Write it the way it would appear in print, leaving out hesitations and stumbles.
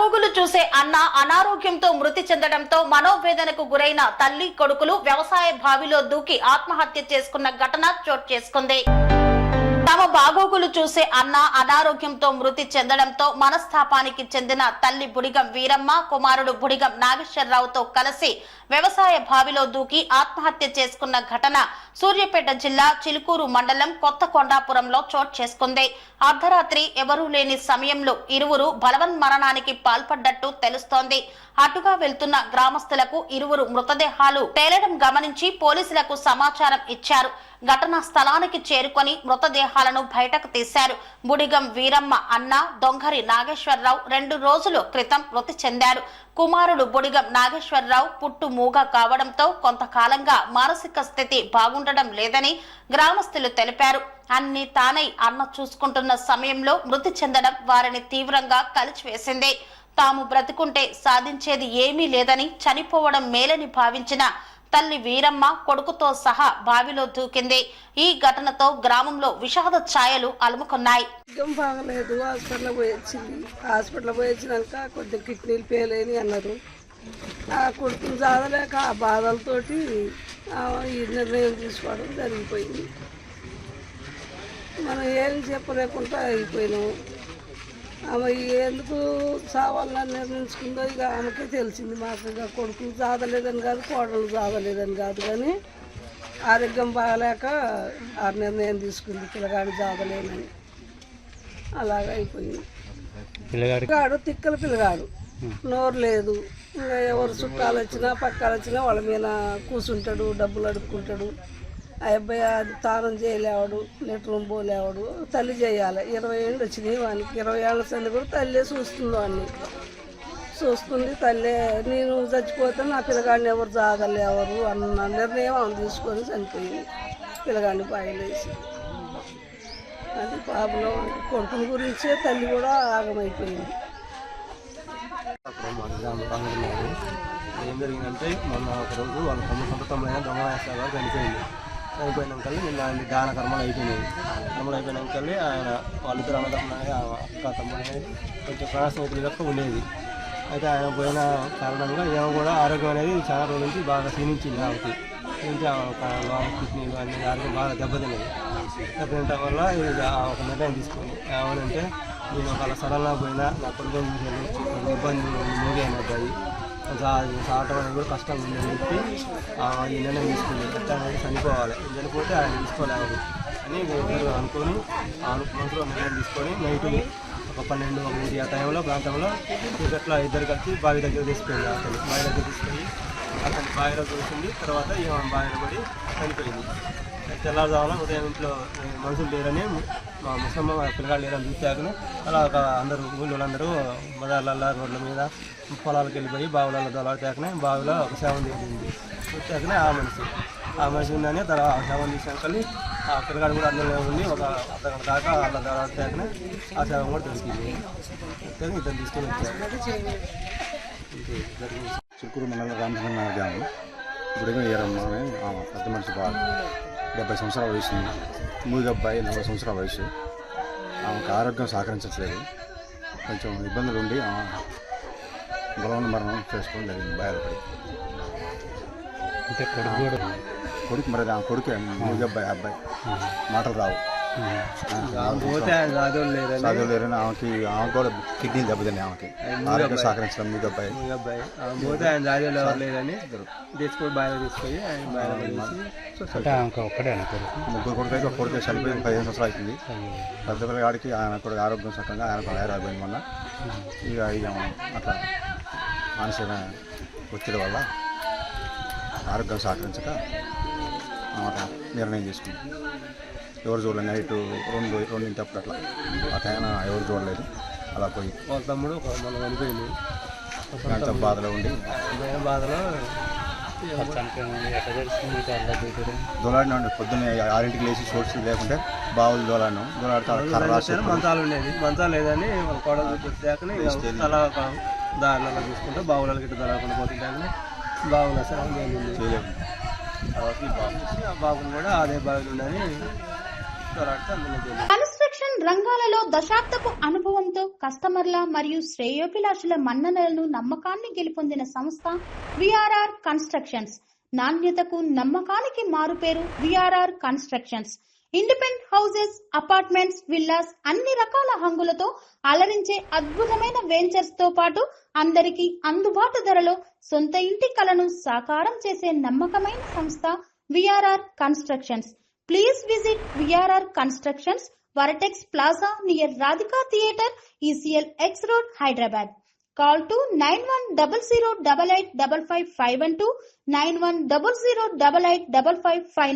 బాగోగులు చూసే అన్న అనారోగ్యంతో మృతి చెందడంతో మనోవేదనకు గురైన తల్లి కొడుకులు వ్యవసాయ బావిలో దూకి ఆత్మహత్య చేసుకున్న ఘటన చోటు చేసుకుంది. తమ బాగోగులు చూసే అన్న అనారోగ్యంతో మృతి చెందడంతో మనస్తాపానికి చెందిన తల్లి బుడిగం వీరమ్మ, కుమారుడు బుడిగం నాగేశ్వరరావుతో కలిసి వ్యవసాయ బావిలో దూకి ఆత్మహత్య చేసుకున్న ఘటన సూర్యాపేట జిల్లా చిలుకూరు మండలం కొత్తకొండాపురంలో చోటు చేసుకుంది. అర్ధరాత్రి ఎవరూ లేని సమయంలో ఇరువురు బలవన్మరణానికి పాల్పడ్డట్టు తెలుస్తోంది. అటుగా వెళ్తున్న గ్రామస్తులకు ఇరువురు మృతదేహాలు తేలడం గమనించి పోలీసులకు సమాచారం ఇచ్చారు. ఘటనా స్థలానికి చేరుకొని మృతదేహాలను బయటకు తీశారు. బుడిగం వీరమ్మ అన్న దొంగరి నాగేశ్వరరావు 2 రోజుల క్రితం మృతి చెందారు. కుమారుడు బుడిగం నాగేశ్వరరావు పుట్టు మూగ కావడంతో కొంతకాలంగా మానసిక స్థితి బాగుండడం లేదని గ్రామస్తులు తెలిపారు. అన్ని తానై అన్న చూసుకుంటున్న సమయంలో మృతి చెందడం వారిని తీవ్రంగా కలిచివేసింది. తాము బ్రతుకుంటే సాధించేది ఏమీ లేదని, చనిపోవడం మేలని భావించిన తల్లి వీరమ్మ కొడుకుతో సహా బావిలో దూకింది. ఈ ఘటనతో గ్రామంలో విషాద ఛాయలు అలుముకున్నాయి. బాగలేదు, హాస్పిటల్ పోయి వచ్చినాక కొద్దిగా కిడ్నీలు ఫెయిల్ అన్నారు. ఆ కొడుకుని చాదలేక ఆ బాధలతోటి ఈ నిర్ణయం తీసుకోవడం జరిగిపోయింది. మనం ఏం చెప్పలేకుండా అయిపోయినాము. ఆమె ఎందుకు చావాలని నిర్ణయించుకుందో ఇక ఆమెకే తెలిసింది. మాకు ఇక కొడుకులు చాదలేదని కాదు, కోడలు చాదలేదని కాదు, కానీ ఆరోగ్యం బాగలేక ఆ నిర్ణయం తీసుకుంది పిల్లగాడు చాదలేనని. అలాగ అయిపోయింది. పిల్లగాడు తిక్కల పిల్లగాడు, నోరు లేదు. ఇంకా ఎవరు చుట్టాలు వచ్చినా పక్కాలు వచ్చినా వాళ్ళ మీద కూర్చుంటాడు, డబ్బులు అడుక్కుంటాడు. ఆ అబ్బాయి అది తానం చేయలేవాడు, లెట్రూమ్ పోలేవాడు. తల్లి చేయాలి. 20 ఏళ్ళు వచ్చినాయి వానికి. 20 ఏళ్ళ సంది కూడా తల్లే చూస్తుంది వాడిని. చూస్తుంది తల్లే. నేను చచ్చిపోతే నా పిల్లగాడిని ఎవరు జాగలేవరు అన్న నిర్ణయం ఆమె తీసుకొని చనిపోయింది. పిల్లగాడిని బాయిలేసి అది పాపలో కొడుకుని గురించే తల్లి కూడా ఆగమైపోయింది. ఏం జరిగిందంటే మొన్న ఒకరోజు వాళ్ళ సొంతమైన దొంగనాగేశ్వరరావు చనిపోయింది. చనిపోయినాక నిన్న ఆయన దాన కర్మలు అయిపోయినాయి. కర్మలు అయిపోయినాక ఆయన వాళ్ళిద్దరు అన్నదమ్ములు అక్క తమ్ముడు కొంచెం ప్రాణ స్నేహితులు లెక్క ఉండేది. అయితే ఆయన పోయిన కారణంగా ఏమో కూడా ఆరోగ్యం అనేది చాలా రోజుల నుంచి బాగా క్షీణించింది. ఆమెకి క్షీణించి కిడ్నీలు అన్ని ఆరోగ్యం బాగా దెబ్బతిన్నది. దెబ్బతినటం వల్ల ఒక నిర్ణయం తీసుకుంది. ఏమనంటే నేను ఒకవేళ సడన్గా పోయినా నా కొడుకు ఇబ్బంది మూగైన అబ్బాయి సాగటం అనేది కూడా కష్టం ఉందని చెప్పి ఈ నిర్ణయం తీసుకుంది. ఎట్లా అనేది చనిపోవాలి, చనిపోతే ఆయన తీసుకోలేరు అని అనుకొని మనసులో నిర్ణయం తీసుకొని నైట్ ఒక 12-1 ఆ టైంలో ప్రాంతంలో క్రికెట్లో ఇద్దరు కలిసి బావి దగ్గర తీసుకెళ్ళి అతను బావి దగ్గర తీసుకెళ్ళి అతను బావిలో చూసింది. తర్వాత బావిలో పడి చనిపోయింది. తెల్లారుజామున ఉదయం ఇంట్లో మనుషులు లేరని మా ముసలమ్మ పిల్లగాడు లేరని చూసాకనే అలా అందరూ ఊళ్ళోళ్ళందరూ బజార్లల్లో రోడ్ల మీద పొలాలకు వెళ్ళిపోయి బావులలో దొలాడితేకనే బావిలో ఒక శవం తీసింది. చూసాకనే ఆ మనిషి ఉందని తర్వాత శవం తీసాకని ఆ పిల్లగాడు కూడా అందులో ఉండి ఒక అర్ధగంట దాకా అలా దొలాడితేకనే ఆ శవం కూడా దొరికింది. ఇద్దరు తీసుకొని వచ్చారు. చిలుకూరు మండలం రామచంద్ర గ్రామం బుడిగం వీరమ్మ పెద్ద మనిషి బాగా 70 సంవత్సరాల వయసు, మూడు అబ్బాయి 40 సంవత్సరాల వయసు. ఆమెకు ఆరోగ్యం సహకరించట్లేదు. కొంచెం ఇబ్బందులు ఉండి బలవన మరణం చేసుకోవడం జరిగింది బయలుపడి. కొడుకు మరి ఆ కొడుకే మూడు అబ్బాయి మాటలు రావు. చదువు లేరని ఆమె కూడా కిడ్నీలు దెబ్బతిన్నాయి. ఆమెకి ఆరోగ్యం సహకరించడం మూడు అబ్బాయి పోతే ఆయన రాజులు ఎవరు లేరని తీసుకొని బాగా తీసుకొని ముగ్గురు కొడుకు అయితే ఒక కొడుకు చనిపోయి 15 సంవత్సరాలు అవుతుంది. పెద్ద పిల్లగాడికి ఆయన కూడా ఆరోగ్యం సక్కంగా ఆయన తయారైపోయింది. మొన్న ఇక అట్లా మానసిక ఒత్తిడి వల్ల ఆరోగ్యం సహకరించక నిర్ణయం తీసుకుంది. ఎవరు చూడలేదు. నైట్ 2-2 అట్లా ఆ టైం ఎవరు చూడలేదు. అలా పోయి వాళ్ళ తమ్ముడు మనం చనిపోయింది. బాధలో ఉండి దొలాడినా ఉండే. పొద్దున్నే 6ంటికి లేచి సోర్స్ లేకుంటే బావులు దొలాడినాం. మంచాలు ఉండేది. మంచాలు లేదని వాళ్ళ కోడలు చూసాకనే అలా దారిలో చూసుకుంటే బావుల గిట్ట దొరకకుండా పోతుంటే బావులు చేయలేదు. తర్వాత ఆ బాబుని కూడా అదే బావిలో ఉండని దొరాడితే అందులో రంగాలలో దశాబ్దపు అనుభవంతో కస్టమర్ల మరియు శ్రేయోభిలాషుల మన్ననలను నమ్మకాన్ని గెలుపొందిన సంస్థ విఆర్ఆర్ కన్స్ట్రక్షన్స్. నాణ్యతకు నమ్మకానికి మారుపేరు VRR constructions. Independent houses, apartments, villas అన్ని రకాల హంగులతో అలరించే అద్భుతమైన వెంచర్స్ తో పాటు అందరికీ అందుబాటు ధరలో సొంత ఇంటి కలను సాకారం చేసే నమ్మకమైన సంస్థ VRR constructions. Please visit VRR constructions, Varatex Plaza near Radhika Theatre, ECL X Road, Hyderabad. Call to 9100885552, 9100885559.